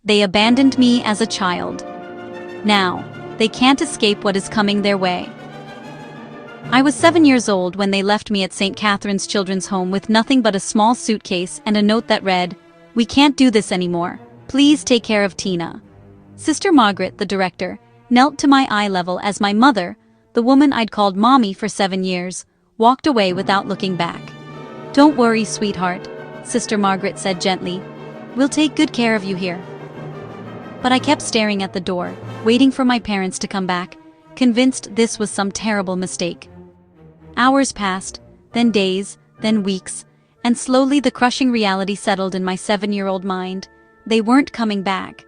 They abandoned me as a child. Now, they can't escape what is coming their way. I was 7 years old when they left me at St. Catherine's Children's Home with nothing but a small suitcase and a note that read, "We can't do this anymore. Please take care of Tina." Sister Margaret, the director, knelt to my eye level as my mother, the woman I'd called Mommy for 7 years, walked away without looking back. "Don't worry, sweetheart," Sister Margaret said gently. "We'll take good care of you here." But I kept staring at the door, waiting for my parents to come back, convinced this was some terrible mistake. Hours passed, then days, then weeks, and slowly the crushing reality settled in my 7-year-old mind. They weren't coming back.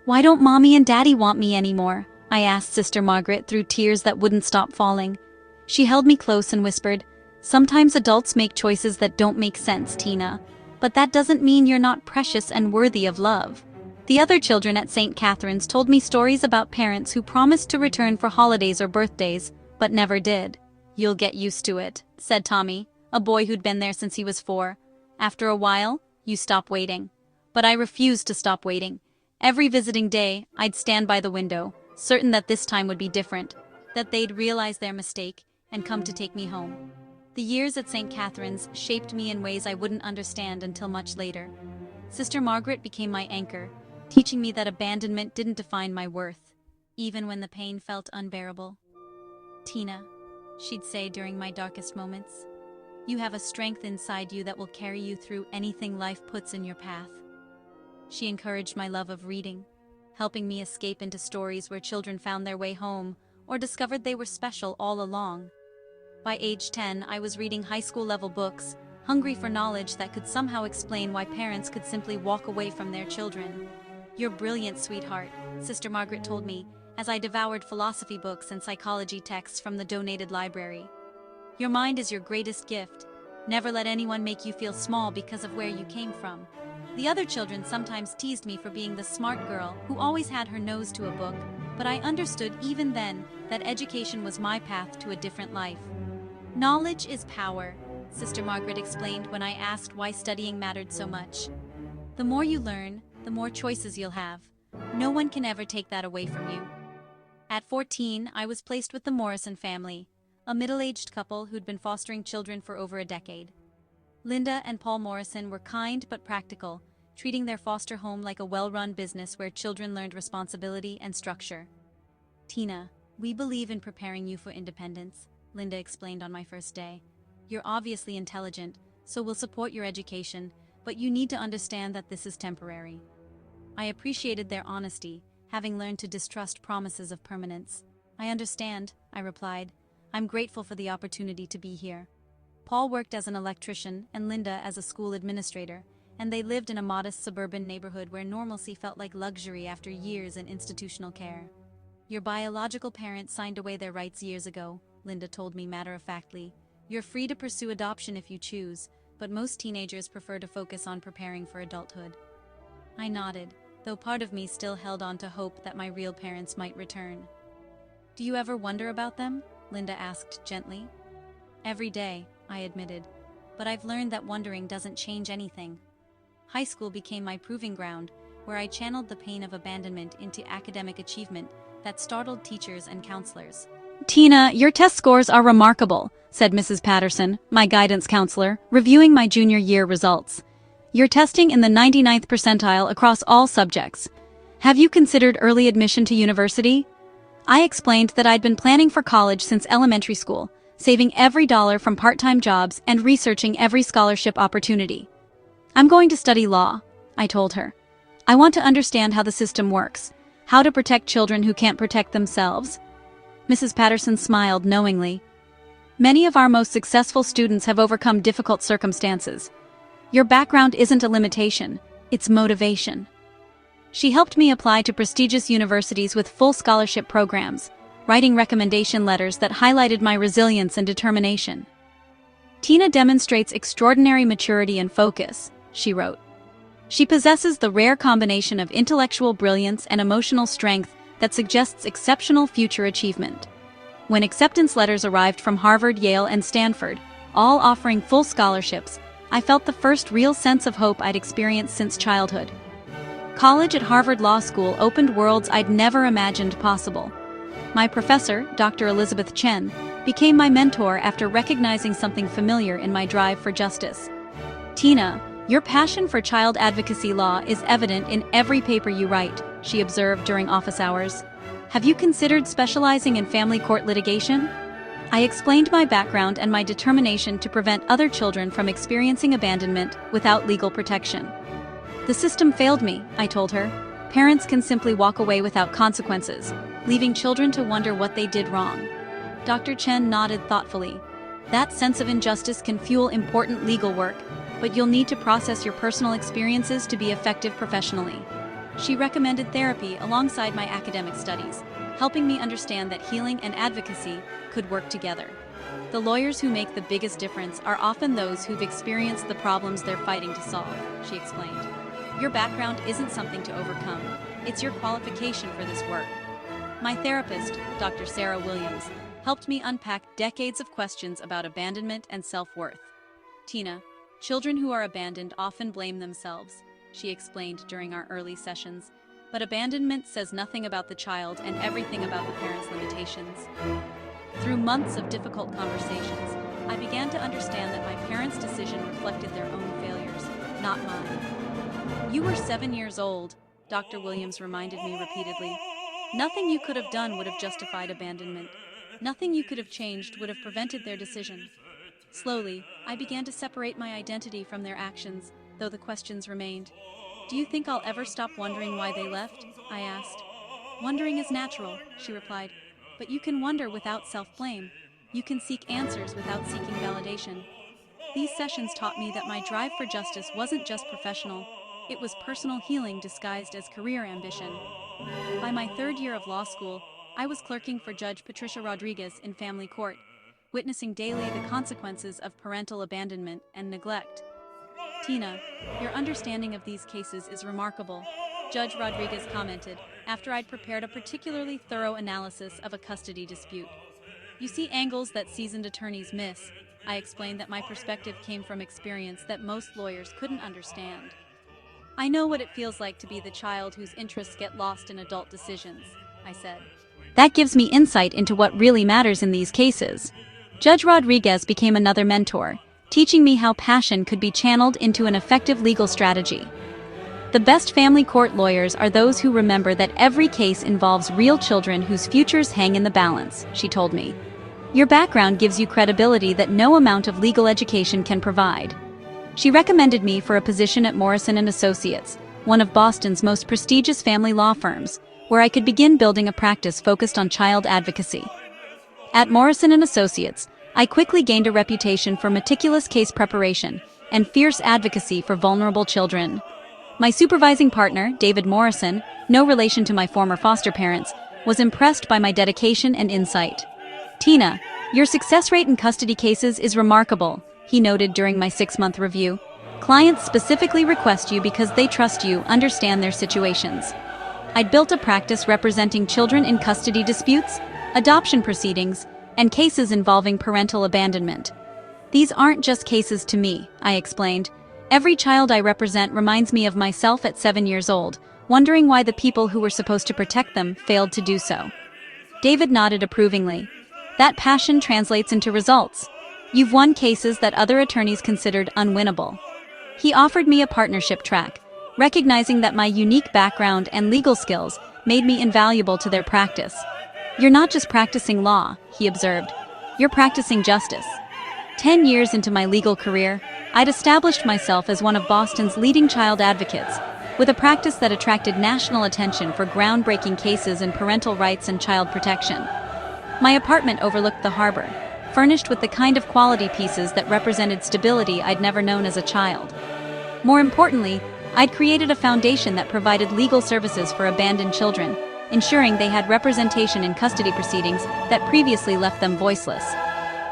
"Why don't Mommy and Daddy want me anymore?" I asked Sister Margaret through tears that wouldn't stop falling. She held me close and whispered, "Sometimes adults make choices that don't make sense, Tina. But that doesn't mean you're not precious and worthy of love." The other children at St. Catherine's told me stories about parents who promised to return for holidays or birthdays, but never did. "You'll get used to it," said Tommy, a boy who'd been there since he was 4. "After a while, you stop waiting." But I refused to stop waiting. Every visiting day, I'd stand by the window, certain that this time would be different, that they'd realize their mistake and come to take me home. The years at St. Catherine's shaped me in ways I wouldn't understand until much later. Sister Margaret became my anchor, teaching me that abandonment didn't define my worth, even when the pain felt unbearable. "Tina," she'd say during my darkest moments, "you have a strength inside you that will carry you through anything life puts in your path." She encouraged my love of reading, helping me escape into stories where children found their way home or discovered they were special all along. By age 10, I was reading high school-level books, hungry for knowledge that could somehow explain why parents could simply walk away from their children. "You're brilliant, sweetheart," Sister Margaret told me, as I devoured philosophy books and psychology texts from the donated library. "Your mind is your greatest gift. Never let anyone make you feel small because of where you came from." The other children sometimes teased me for being the smart girl who always had her nose to a book, but I understood even then that education was my path to a different life. "Knowledge is power," Sister Margaret explained when I asked why studying mattered so much. "The more you learn, the more choices you'll have. No one can ever take that away from you." At 14, I was placed with the Morrison family, a middle-aged couple who'd been fostering children for over a decade. Linda and Paul Morrison were kind but practical, treating their foster home like a well-run business where children learned responsibility and structure. "Tina, we believe in preparing you for independence," Linda explained on my first day. "You're obviously intelligent, so we'll support your education, but you need to understand that this is temporary." I appreciated their honesty, having learned to distrust promises of permanence. "I understand," I replied. "I'm grateful for the opportunity to be here." Paul worked as an electrician and Linda as a school administrator, and they lived in a modest suburban neighborhood where normalcy felt like luxury after years in institutional care. "Your biological parents signed away their rights years ago," Linda told me matter-of-factly. "You're free to pursue adoption if you choose, but most teenagers prefer to focus on preparing for adulthood." I nodded, though part of me still held on to hope that my real parents might return. "Do you ever wonder about them?" Linda asked gently. "Every day," I admitted, "but I've learned that wondering doesn't change anything." High school became my proving ground, where I channeled the pain of abandonment into academic achievement that startled teachers and counselors. "Tina, your test scores are remarkable," said Mrs. Patterson, my guidance counselor, reviewing my junior year results. "You're testing in the 99th percentile across all subjects. Have you considered early admission to university?" I explained that I'd been planning for college since elementary school, saving every dollar from part-time jobs and researching every scholarship opportunity. "I'm going to study law," I told her. "I want to understand how the system works, how to protect children who can't protect themselves." Mrs. Patterson smiled knowingly. "Many of our most successful students have overcome difficult circumstances. Your background isn't a limitation, it's motivation." She helped me apply to prestigious universities with full scholarship programs, writing recommendation letters that highlighted my resilience and determination. "Tina demonstrates extraordinary maturity and focus," she wrote. "She possesses the rare combination of intellectual brilliance and emotional strength that suggests exceptional future achievement." When acceptance letters arrived from Harvard, Yale, and Stanford, all offering full scholarships, I felt the first real sense of hope I'd experienced since childhood. College at Harvard Law School opened worlds I'd never imagined possible. My professor, Dr. Elizabeth Chen, became my mentor after recognizing something familiar in my drive for justice. "Tina, your passion for child advocacy law is evident in every paper you write," she observed during office hours. "Have you considered specializing in family court litigation?" I explained my background and my determination to prevent other children from experiencing abandonment without legal protection. "The system failed me," I told her. "Parents can simply walk away without consequences, leaving children to wonder what they did wrong." Dr. Chen nodded thoughtfully. "That sense of injustice can fuel important legal work, but you'll need to process your personal experiences to be effective professionally." She recommended therapy alongside my academic studies, helping me understand that healing and advocacy could work together. "The lawyers who make the biggest difference are often those who've experienced the problems they're fighting to solve," she explained. "Your background isn't something to overcome, it's your qualification for this work." My therapist, Dr. Sarah Williams, helped me unpack decades of questions about abandonment and self-worth. "Tina, children who are abandoned often blame themselves," she explained during our early sessions, "but abandonment says nothing about the child and everything about the parent's limitations." Through months of difficult conversations, I began to understand that my parents' decision reflected their own failures, not mine. "You were 7 years old," Dr. Williams reminded me repeatedly. "Nothing you could have done would have justified abandonment. Nothing you could have changed would have prevented their decision." Slowly, I began to separate my identity from their actions, though the questions remained. "Do you think I'll ever stop wondering why they left?" I asked. "Wondering is natural," she replied, "but you can wonder without self-blame. You can seek answers without seeking validation." These sessions taught me that my drive for justice wasn't just professional, it was personal healing disguised as career ambition. By my third year of law school, I was clerking for Judge Patricia Rodriguez in family court, witnessing daily the consequences of parental abandonment and neglect. "Tina, your understanding of these cases is remarkable," Judge Rodriguez commented after I'd prepared a particularly thorough analysis of a custody dispute. "You see angles that seasoned attorneys miss." I explained that my perspective came from experience that most lawyers couldn't understand. "I know what it feels like to be the child whose interests get lost in adult decisions," I said. "That gives me insight into what really matters in these cases." Judge Rodriguez became another mentor, teaching me how passion could be channeled into an effective legal strategy. "The best family court lawyers are those who remember that every case involves real children whose futures hang in the balance," she told me. "Your background gives you credibility that no amount of legal education can provide." She recommended me for a position at Morrison & Associates, one of Boston's most prestigious family law firms, where I could begin building a practice focused on child advocacy. At Morrison & Associates, I quickly gained a reputation for meticulous case preparation and fierce advocacy for vulnerable children. My supervising partner, David Morrison, no relation to my former foster parents, was impressed by my dedication and insight. "Tina, your success rate in custody cases is remarkable," he noted during my 6-month review. "Clients specifically request you because they trust you understand their situations." I'd built a practice representing children in custody disputes, adoption proceedings, and cases involving parental abandonment. "These aren't just cases to me," I explained. "Every child I represent reminds me of myself at 7 years old, wondering why the people who were supposed to protect them failed to do so." David nodded approvingly. "That passion translates into results. You've won cases that other attorneys considered unwinnable." He offered me a partnership track, recognizing that my unique background and legal skills made me invaluable to their practice. "You're not just practicing law," he observed. "You're practicing justice." 10 years into my legal career, I'd established myself as one of Boston's leading child advocates, with a practice that attracted national attention for groundbreaking cases in parental rights and child protection. My apartment overlooked the harbor, furnished with the kind of quality pieces that represented stability I'd never known as a child. More importantly, I'd created a foundation that provided legal services for abandoned children, ensuring they had representation in custody proceedings that previously left them voiceless.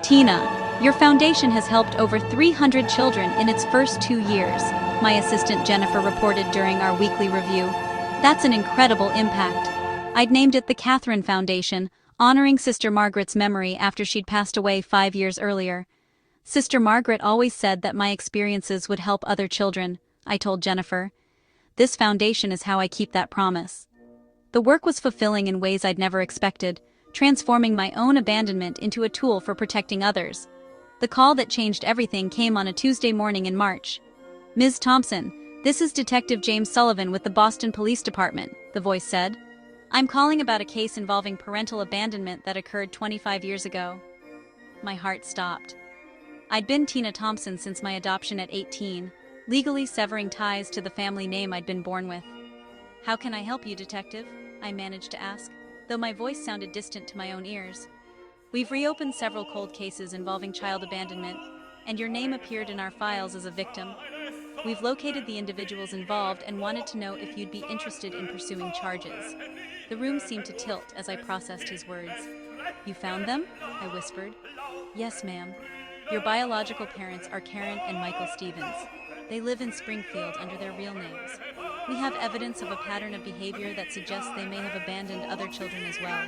"Tina, your foundation has helped over 300 children in its first 2 years," my assistant Jennifer reported during our weekly review. "That's an incredible impact." I'd named it the Catherine Foundation, honoring Sister Margaret's memory after she'd passed away 5 years earlier. "Sister Margaret always said that my experiences would help other children," I told Jennifer. this foundation is how I keep that promise. The work was fulfilling in ways I'd never expected, transforming my own abandonment into a tool for protecting others. The call that changed everything came on a Tuesday morning in March. "Ms. Thompson, this is Detective James Sullivan with the Boston Police Department," the voice said. "I'm calling about a case involving parental abandonment that occurred 25 years ago." My heart stopped. I'd been Tina Thompson since my adoption at 18, legally severing ties to the family name I'd been born with. "How can I help you, Detective?" I managed to ask, though my voice sounded distant to my own ears. "We've reopened several cold cases involving child abandonment, and your name appeared in our files as a victim. We've located the individuals involved and wanted to know if you'd be interested in pursuing charges." The room seemed to tilt as I processed his words. "You found them?" I whispered. "Yes, ma'am. Your biological parents are Karen and Michael Stevens. They live in Springfield under their real names. We have evidence of a pattern of behavior that suggests they may have abandoned other children as well."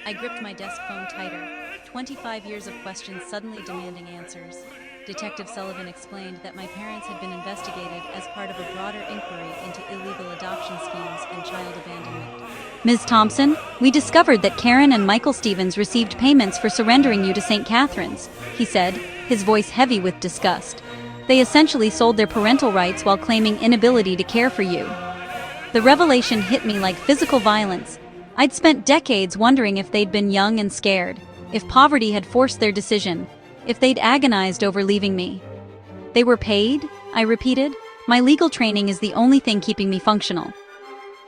I gripped my desk phone tighter, 25 years of questions suddenly demanding answers. Detective Sullivan explained that my parents had been investigated as part of a broader inquiry into illegal adoption schemes and child abandonment. "Ms. Thompson, we discovered that Karen and Michael Stevens received payments for surrendering you to St. Catherine's," he said, his voice heavy with disgust. "They essentially sold their parental rights while claiming inability to care for you." The revelation hit me like physical violence. I'd spent decades wondering if they'd been young and scared, if poverty had forced their decision, if they'd agonized over leaving me. "They were paid?" I repeated. "My legal training is the only thing keeping me functional."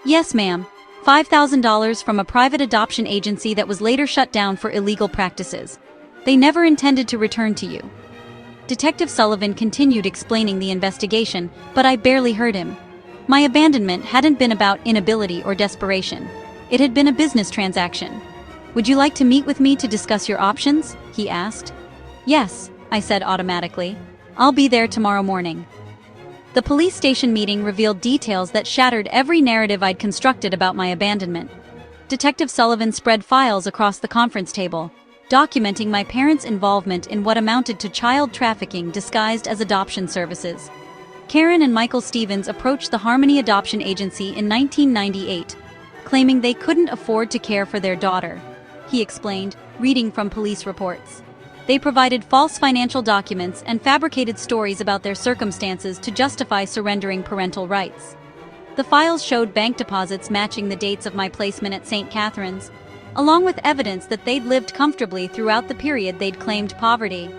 "Yes, ma'am. $5,000 from a private adoption agency that was later shut down for illegal practices. They never intended to return to you." Detective Sullivan continued explaining the investigation, but I barely heard him. My abandonment hadn't been about inability or desperation. It had been a business transaction. "Would you like to meet with me to discuss your options?" he asked. "Yes," I said automatically. "I'll be there tomorrow morning." The police station meeting revealed details that shattered every narrative I'd constructed about my abandonment. Detective Sullivan spread files across the conference table, documenting my parents' involvement in what amounted to child trafficking disguised as adoption services. Karen and Michael Stevens approached the Harmony Adoption Agency in 1998, claiming they couldn't afford to care for their daughter, he explained, reading from police reports. They provided false financial documents and fabricated stories about their circumstances to justify surrendering parental rights. The files showed bank deposits matching the dates of my placement at St. Catherine's, along with evidence that they'd lived comfortably throughout the period they'd claimed poverty.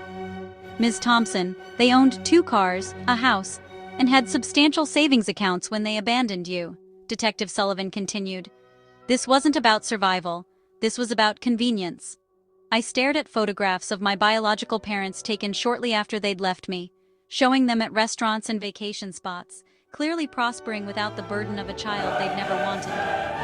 "Ms. Thompson, they owned 2 cars, a house, and had substantial savings accounts when they abandoned you," Detective Sullivan continued. "This wasn't about survival. This was about convenience." I stared at photographs of my biological parents taken shortly after they'd left me, showing them at restaurants and vacation spots, clearly prospering without the burden of a child they'd never wanted.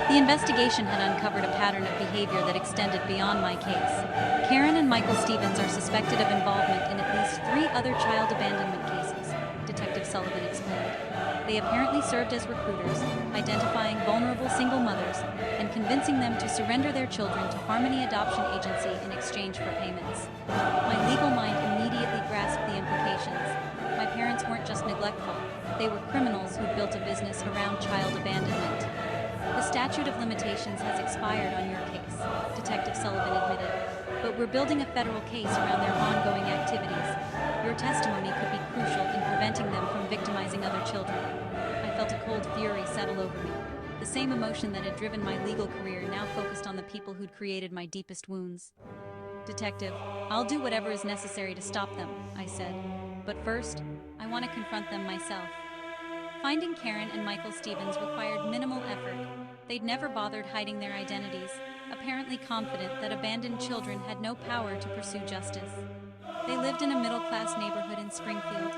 The investigation had uncovered a pattern of behavior that extended beyond my case. Karen and Michael Stevens are suspected of involvement in at least 3 other child abandonment cases, Detective Sullivan explained. They apparently served as recruiters, identifying vulnerable single mothers and convincing them to surrender their children to Harmony Adoption Agency in exchange for payments. My legal mind immediately grasped the implications. My parents weren't just neglectful. They were criminals who'd built a business around child abandonment. "The statute of limitations has expired on your case," Detective Sullivan admitted, "but we're building a federal case around their ongoing activities. Your testimony could be crucial in preventing them from victimizing other children." I felt a cold fury settle over me. The same emotion that had driven my legal career now focused on the people who'd created my deepest wounds. "Detective, I'll do whatever is necessary to stop them," I said. "But first, I want to confront them myself." Finding Karen and Michael Stevens required minimal effort. They'd never bothered hiding their identities, apparently confident that abandoned children had no power to pursue justice. They lived in a middle-class neighborhood in Springfield,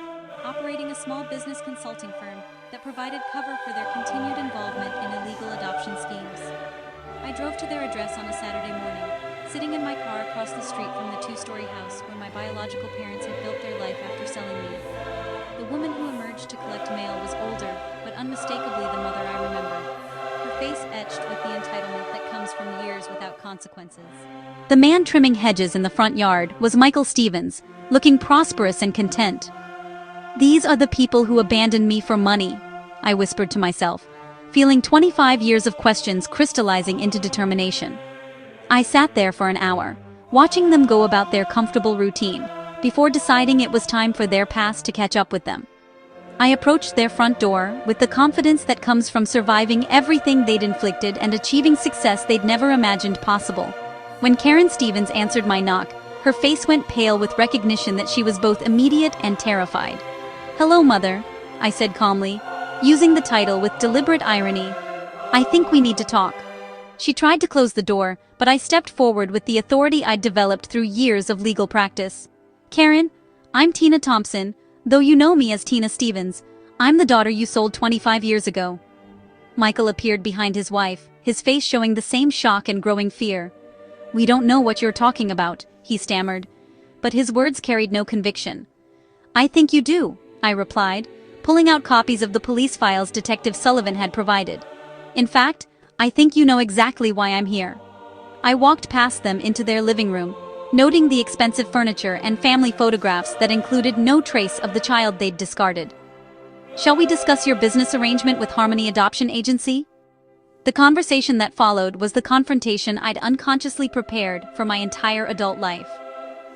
operating a small business consulting firm that provided cover for their continued involvement in illegal adoption schemes. I drove to their address on a Saturday morning, sitting in my car across the street from the 2-story house where my biological parents had built their life after selling me. The woman who emerged to collect mail was older, but unmistakably the mother I remembered, her face etched with the entitlement that comes from years without consequences. The man trimming hedges in the front yard was Michael Stevens, looking prosperous and content. "These are the people who abandoned me for money," I whispered to myself, feeling 25 years of questions crystallizing into determination. I sat there for an hour, watching them go about their comfortable routine, before deciding it was time for their past to catch up with them. I approached their front door with the confidence that comes from surviving everything they'd inflicted and achieving success they'd never imagined possible. When Karen Stevens answered my knock, her face went pale with recognition that she was both immediate and terrified. "Hello, Mother," I said calmly, using the title with deliberate irony. "I think we need to talk." She tried to close the door, but I stepped forward with the authority I'd developed through years of legal practice. "Karen, I'm Tina Thompson, though you know me as Tina Stevens. I'm the daughter you sold 25 years ago." Michael appeared behind his wife, his face showing the same shock and growing fear. "We don't know what you're talking about," he stammered, but his words carried no conviction. "I think you do," I replied, pulling out copies of the police files Detective Sullivan had provided. "In fact, I think you know exactly why I'm here." I walked past them into their living room, noting the expensive furniture and family photographs that included no trace of the child they'd discarded. "Shall we discuss your business arrangement with Harmony Adoption Agency?" The conversation that followed was the confrontation I'd unconsciously prepared for my entire adult life.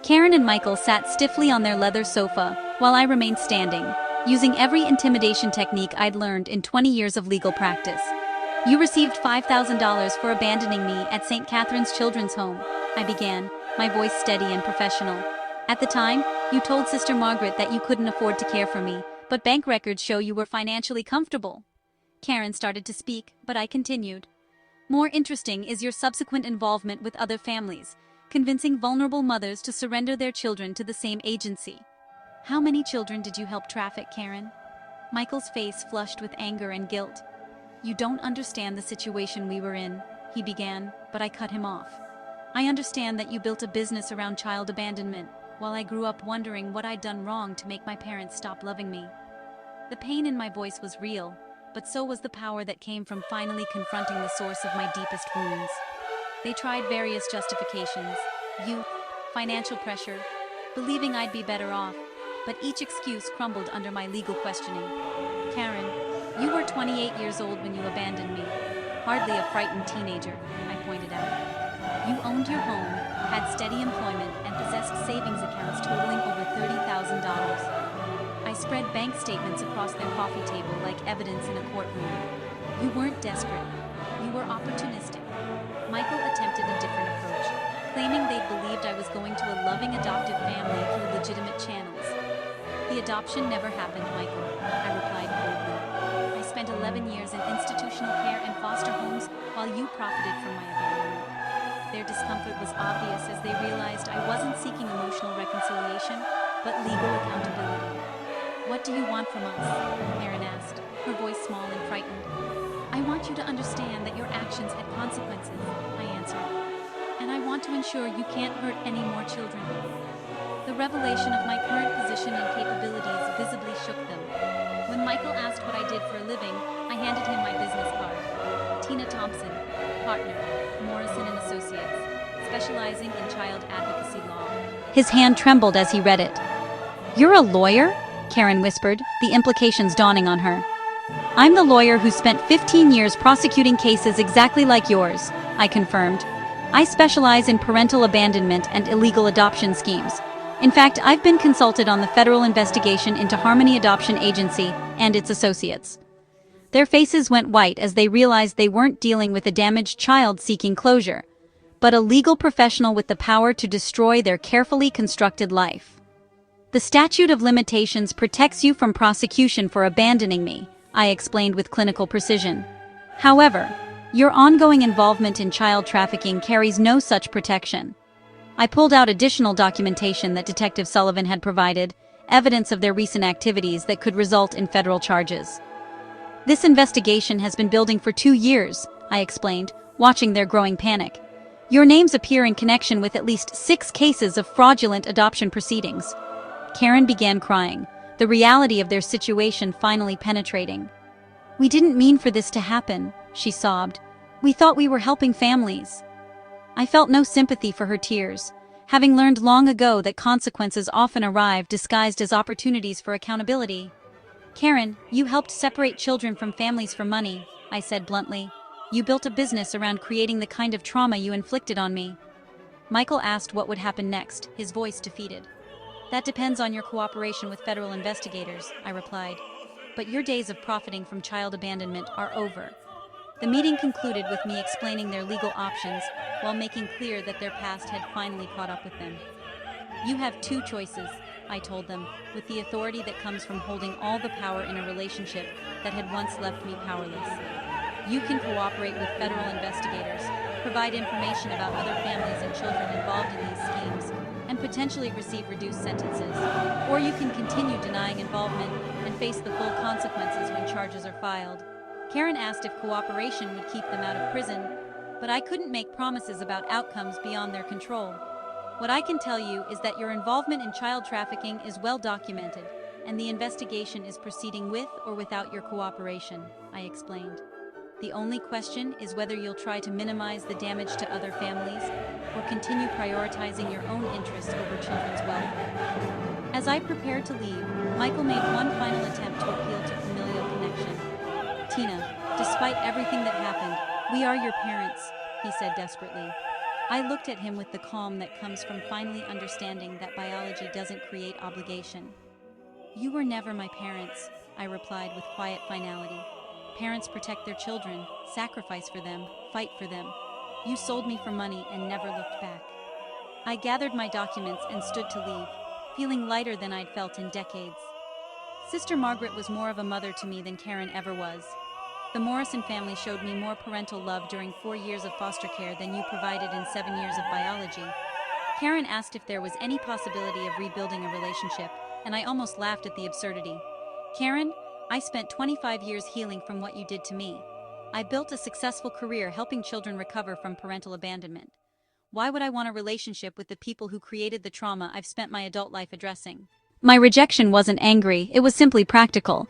Karen and Michael sat stiffly on their leather sofa, while I remained standing, using every intimidation technique I'd learned in 20 years of legal practice. "You received $5,000 for abandoning me at St. Catherine's Children's Home," I began, my voice steady and professional. "At the time, you told Sister Margaret that you couldn't afford to care for me, but bank records show you were financially comfortable." Karen started to speak, but I continued. "More interesting is your subsequent involvement with other families, convincing vulnerable mothers to surrender their children to the same agency. How many children did you help traffic, Karen?" Michael's face flushed with anger and guilt. "You don't understand the situation we were in," he began, but I cut him off. "I understand that you built a business around child abandonment, while I grew up wondering what I'd done wrong to make my parents stop loving me." The pain in my voice was real, but so was the power that came from finally confronting the source of my deepest wounds. They tried various justifications: youth, financial pressure, believing I'd be better off, but each excuse crumbled under my legal questioning. "Karen, you were 28 years old when you abandoned me. Hardly a frightened teenager," I pointed out. "You owned your home, had steady employment, and possessed savings accounts totaling over $30,000. I spread bank statements across their coffee table like evidence in a courtroom. You weren't desperate. You were opportunistic." Michael attempted a different approach, claiming they'd believed I was going to a loving adoptive family through legitimate channels. "The adoption never happened, Michael," I replied coldly. "I spent 11 years in institutional care and foster homes while you profited from my abandonment." Their discomfort was obvious as they realized I wasn't seeking emotional reconciliation, but legal accountability. "What do you want from us?" Karen asked, her voice small and frightened. "I want you to understand that your actions had consequences," I answered. "And I want to ensure you can't hurt any more children." The revelation of my current position and capabilities visibly shook them. When Michael asked what I did for a living, I handed him my business card. "Tina Thompson, partner, Morrison & Associates, specializing in child advocacy law." His hand trembled as he read it. "You're a lawyer?" Karen whispered, the implications dawning on her. "I'm the lawyer who spent 15 years prosecuting cases exactly like yours," I confirmed. "I specialize in parental abandonment and illegal adoption schemes. In fact, I've been consulted on the federal investigation into Harmony Adoption Agency and its associates." Their faces went white as they realized they weren't dealing with a damaged child seeking closure, but a legal professional with the power to destroy their carefully constructed life. "The statute of limitations protects you from prosecution for abandoning me," I explained with clinical precision. "However, your ongoing involvement in child trafficking carries no such protection." I pulled out additional documentation that Detective Sullivan had provided, evidence of their recent activities that could result in federal charges. "This investigation has been building for 2 years," I explained, watching their growing panic. "Your names appear in connection with at least 6 cases of fraudulent adoption proceedings." Karen began crying, the reality of their situation finally penetrating. "We didn't mean for this to happen," she sobbed. "We thought we were helping families." I felt no sympathy for her tears, having learned long ago that consequences often arrive disguised as opportunities for accountability. Karen, you helped separate children from families for money, I said bluntly. You built a business around creating the kind of trauma you inflicted on me. Michael asked what would happen next, his voice defeated. That depends on your cooperation with federal investigators, I replied. But your days of profiting from child abandonment are over. The meeting concluded with me explaining their legal options while making clear that their past had finally caught up with them. You have two choices, I told them, with the authority that comes from holding all the power in a relationship that had once left me powerless. You can cooperate with federal investigators, provide information about other families and children involved in these schemes, and potentially receive reduced sentences. Or you can continue denying involvement and face the full consequences when charges are filed. Karen asked if cooperation would keep them out of prison, but I couldn't make promises about outcomes beyond their control. What I can tell you is that your involvement in child trafficking is well documented, and the investigation is proceeding with or without your cooperation, I explained. The only question is whether you'll try to minimize the damage to other families or continue prioritizing your own interests over children's welfare. As I prepared to leave, Michael made one final attempt to appeal to familial connection. Tina, despite everything that happened, we are your parents, he said desperately. I looked at him with the calm that comes from finally understanding that biology doesn't create obligation. You were never my parents, I replied with quiet finality. Parents protect their children, sacrifice for them, fight for them. You sold me for money and never looked back. I gathered my documents and stood to leave, feeling lighter than I'd felt in decades. Sister Margaret was more of a mother to me than Karen ever was. The Morrison family showed me more parental love during 4 years of foster care than you provided in 7 years of biology. Karen asked if there was any possibility of rebuilding a relationship, and I almost laughed at the absurdity. Karen, I spent 25 years healing from what you did to me. I built a successful career helping children recover from parental abandonment. Why would I want a relationship with the people who created the trauma I've spent my adult life addressing? My rejection wasn't angry, it was simply practical.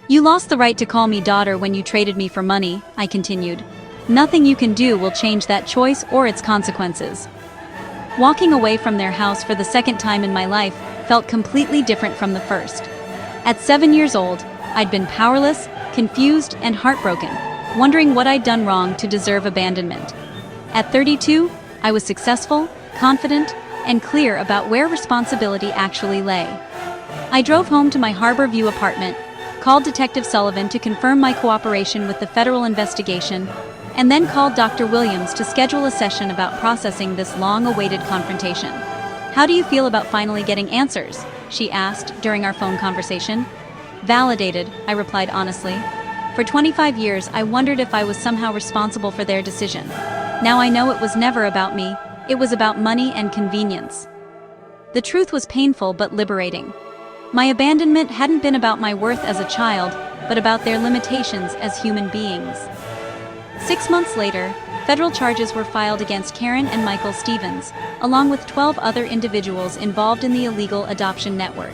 You lost the right to call me daughter when you traded me for money, I continued. Nothing you can do will change that choice or its consequences. Walking away from their house for the second time in my life felt completely different from the first. At 7 years old, I'd been powerless, confused, and heartbroken, wondering what I'd done wrong to deserve abandonment. At 32, I was successful, confident, and clear about where responsibility actually lay. I drove home to my Harbor View apartment, called Detective Sullivan to confirm my cooperation with the federal investigation, and then called Dr. Williams to schedule a session about processing this long-awaited confrontation. How do you feel about finally getting answers? She asked during our phone conversation. Validated, I replied honestly. For 25 years, I wondered if I was somehow responsible for their decision. Now I know it was never about me, it was about money and convenience. The truth was painful but liberating. My abandonment hadn't been about my worth as a child, but about their limitations as human beings. 6 months later, federal charges were filed against Karen and Michael Stevens, along with 12 other individuals involved in the illegal adoption network.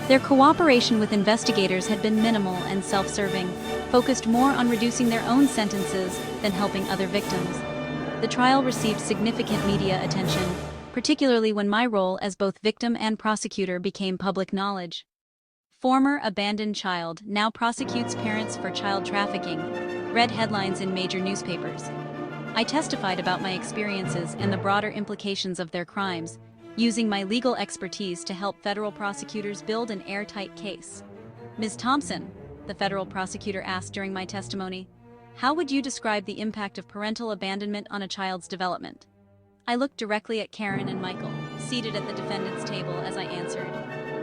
Their cooperation with investigators had been minimal and self-serving, focused more on reducing their own sentences than helping other victims. The trial received significant media attention, particularly when my role as both victim and prosecutor became public knowledge. Former abandoned child now prosecutes parents for child trafficking, read headlines in major newspapers. I testified about my experiences and the broader implications of their crimes, using my legal expertise to help federal prosecutors build an airtight case. Ms. Thompson, the federal prosecutor asked during my testimony, how would you describe the impact of parental abandonment on a child's development? I looked directly at Karen and Michael, seated at the defendant's table, as I answered.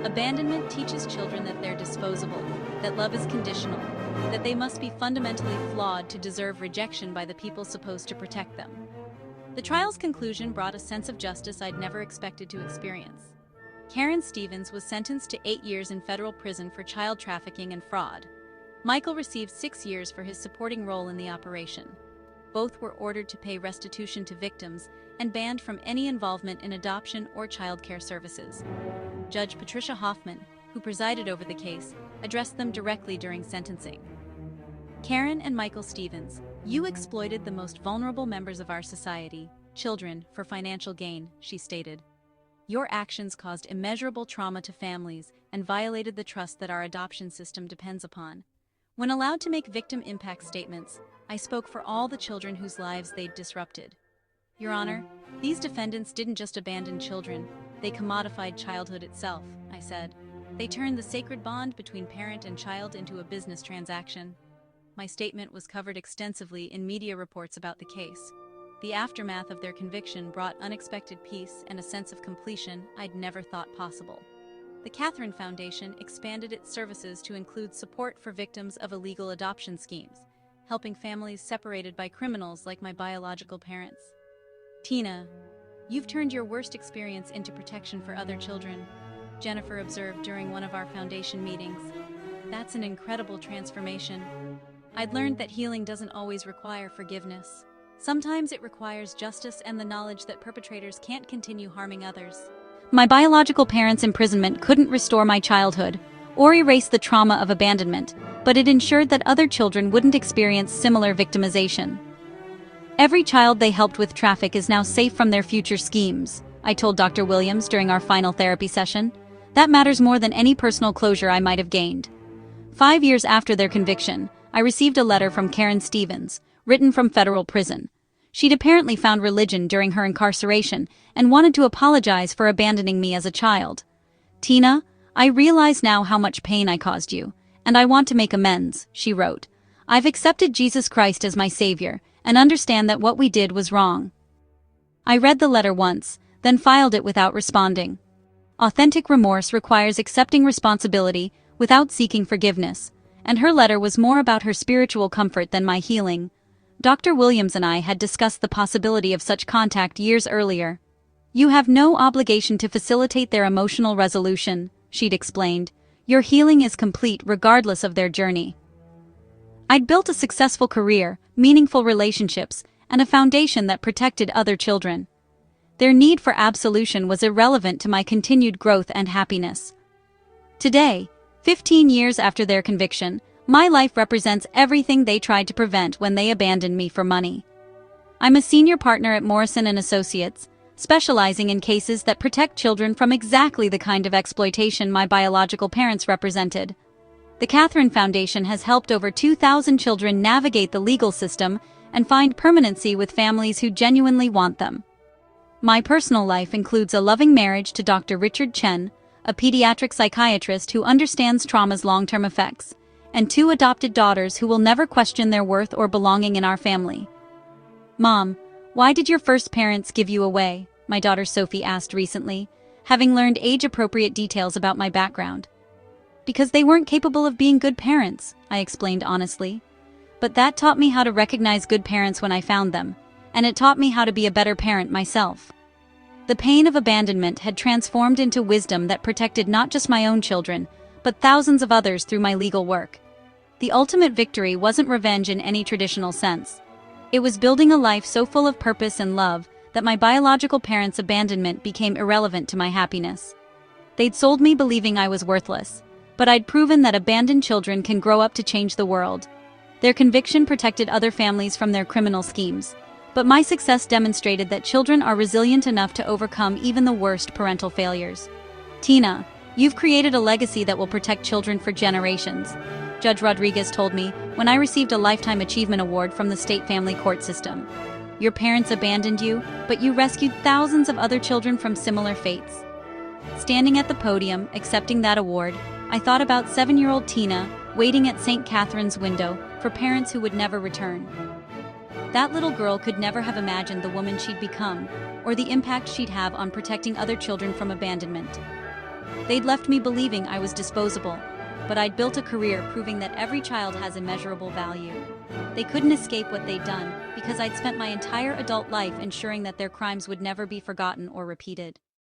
Abandonment teaches children that they're disposable, that love is conditional, that they must be fundamentally flawed to deserve rejection by the people supposed to protect them. The trial's conclusion brought a sense of justice I'd never expected to experience. Karen Stevens was sentenced to 8 years in federal prison for child trafficking and fraud. Michael received 6 years for his supporting role in the operation. Both were ordered to pay restitution to victims and banned from any involvement in adoption or child care services. Judge Patricia Hoffman, who presided over the case, addressed them directly during sentencing. Karen and Michael Stevens, you exploited the most vulnerable members of our society, children, for financial gain, she stated. Your actions caused immeasurable trauma to families and violated the trust that our adoption system depends upon. When allowed to make victim impact statements, I spoke for all the children whose lives they'd disrupted. Your Honor, these defendants didn't just abandon children, they commodified childhood itself, I said. They turned the sacred bond between parent and child into a business transaction. My statement was covered extensively in media reports about the case. The aftermath of their conviction brought unexpected peace and a sense of completion I'd never thought possible. The Catherine Foundation expanded its services to include support for victims of illegal adoption schemes, helping families separated by criminals like my biological parents. Tina, you've turned your worst experience into protection for other children, Jennifer observed during one of our foundation meetings. That's an incredible transformation. I'd learned that healing doesn't always require forgiveness. Sometimes it requires justice and the knowledge that perpetrators can't continue harming others. My biological parents' imprisonment couldn't restore my childhood or erase the trauma of abandonment, but it ensured that other children wouldn't experience similar victimization. Every child they helped with traffic is now safe from their future schemes, I told Dr. Williams during our final therapy session. That matters more than any personal closure I might have gained. 5 years after their conviction, I received a letter from Karen Stevens, written from federal prison. She'd apparently found religion during her incarceration and wanted to apologize for abandoning me as a child. Tina, I realize now how much pain I caused you, and I want to make amends, she wrote. I've accepted Jesus Christ as my Savior, and understand that what we did was wrong. I read the letter once, then filed it without responding. Authentic remorse requires accepting responsibility without seeking forgiveness, and her letter was more about her spiritual comfort than my healing. Dr. Williams and I had discussed the possibility of such contact years earlier. You have no obligation to facilitate their emotional resolution, she'd explained. Your healing is complete regardless of their journey. I'd built a successful career, meaningful relationships, and a foundation that protected other children. Their need for absolution was irrelevant to my continued growth and happiness. Today, 15 years after their conviction, my life represents everything they tried to prevent when they abandoned me for money. I'm a senior partner at Morrison & Associates, specializing in cases that protect children from exactly the kind of exploitation my biological parents represented. The Catherine Foundation has helped over 2,000 children navigate the legal system and find permanency with families who genuinely want them. My personal life includes a loving marriage to Dr. Richard Chen, a pediatric psychiatrist who understands trauma's long-term effects, and 2 adopted daughters who will never question their worth or belonging in our family. Mom, why did your first parents give you away? My daughter Sophie asked recently, having learned age-appropriate details about my background. Because they weren't capable of being good parents, I explained honestly. But that taught me how to recognize good parents when I found them, and it taught me how to be a better parent myself. The pain of abandonment had transformed into wisdom that protected not just my own children, but thousands of others through my legal work. The ultimate victory wasn't revenge in any traditional sense. It was building a life so full of purpose and love that my biological parents' abandonment became irrelevant to my happiness. They'd sold me believing I was worthless, but I'd proven that abandoned children can grow up to change the world. Their conviction protected other families from their criminal schemes, but my success demonstrated that children are resilient enough to overcome even the worst parental failures. Tina, you've created a legacy that will protect children for generations, Judge Rodriguez told me when I received a Lifetime Achievement Award from the state family court system. Your parents abandoned you, but you rescued thousands of other children from similar fates. Standing at the podium, accepting that award, I thought about 7-year-old Tina, waiting at St. Catherine's window for parents who would never return. That little girl could never have imagined the woman she'd become, or the impact she'd have on protecting other children from abandonment. They'd left me believing I was disposable, but I'd built a career proving that every child has immeasurable value. They couldn't escape what they'd done, because I'd spent my entire adult life ensuring that their crimes would never be forgotten or repeated.